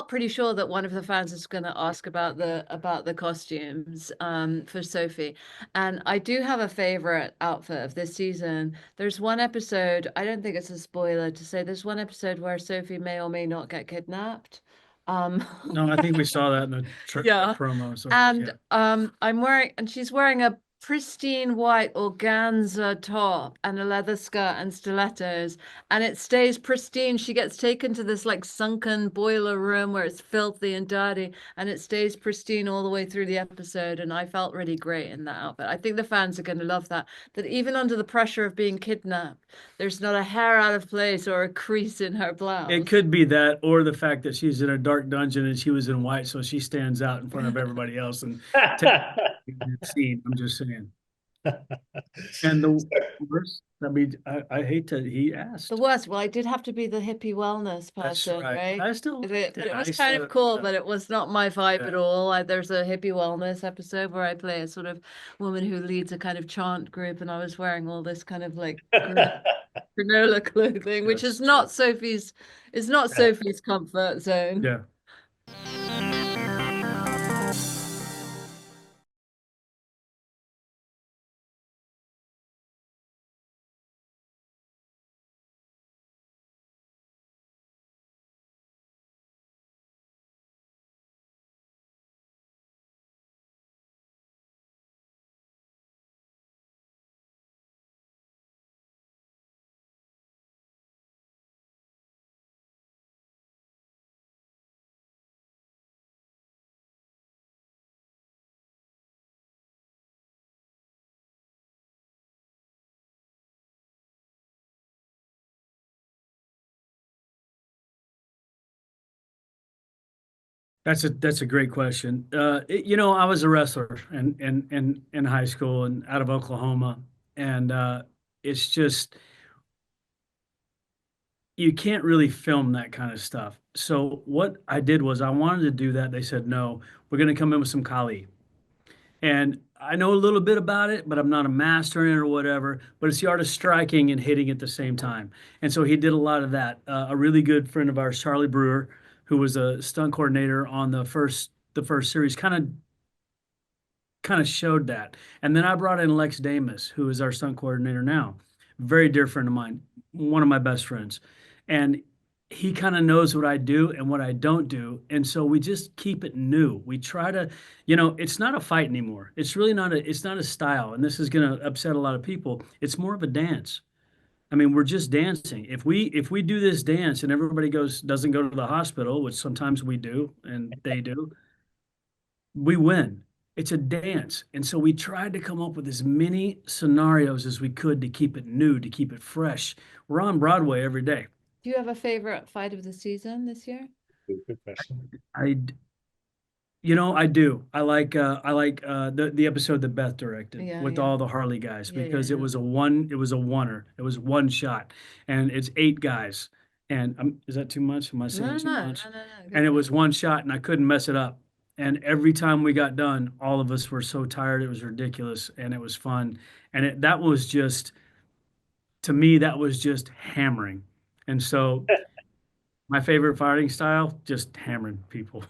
felt pretty sure that one of the fans is going to ask about the costumes for Sophie. And I do have a favorite outfit of this season. There's one episode, I don't think it's a spoiler to say there's one episode where Sophie may or may not get kidnapped. Um No, I think we saw that in the yeah. promo. So And yeah, she's wearing a pristine white organza top and a leather skirt and stilettos, and it stays pristine. She gets taken to this like sunken boiler room where it's filthy and dirty, and it stays pristine all the way through the episode. And I felt really great in that outfit. I think the fans are going to love that. That even under the pressure of being kidnapped, there's not a hair out of place or a crease in her it blouse. could be that, or the fact that she's in a dark dungeon and she was in white, so she stands out in front of everybody else and takes the scene. I'm just saying. And the worst, I mean, I hate to. He The asked. worst, well, I did have to be the hippie wellness That's person, right. right? But it I was kind still, of cool, but it was not my vibe yeah. at all. There's a hippie wellness episode where I play a sort of woman who leads a kind of chant group, and I was wearing all this kind of like granola clothing, which Yes, true. is not Sophie's comfort zone. Yeah. That's a great question. I was a wrestler in high school and out of Oklahoma, and it's just you can't really film that kind of stuff. So what I did was I wanted to do that. They said no, we're going to come in with some Kali, and I know a little bit about it, but I'm not a master in it or whatever. But it's the art of striking and hitting at the same time. And so he did a lot of that. A really good friend of ours, Charlie Brewer, who was a stunt coordinator on the first series, kind of showed that. And then I brought in Lex Damus, who is our stunt coordinator now. Very dear friend of mine, one of my best friends. And he kind of knows what I do and what I don't do. And so we just keep it new. We try to, it's not a fight anymore. It's not a style. And this is going to upset a lot of people. It's more of a dance. I mean, we're just dancing. If we do this dance and everybody doesn't go to the hospital, which sometimes we do and they do, we win. It's a dance. And so we tried to come up with as many scenarios as we could to keep it new, to keep it fresh. We're on Broadway every day. Do you have a favorite fight of the season this year? Good question. I, I do. I like the episode that Beth directed Yeah, with yeah, all the Harley guys yeah, because yeah, it was a oneer. It was one shot, and it's eight guys. And is that too much? Am I no, saying no, too no, much? no, no, no. And Good. it was one shot, and I couldn't mess it up. And every time we got done, all of us were so tired. It was ridiculous, and it was fun. And that was just, to me, that was just hammering. And so my favorite fighting style, just hammering people.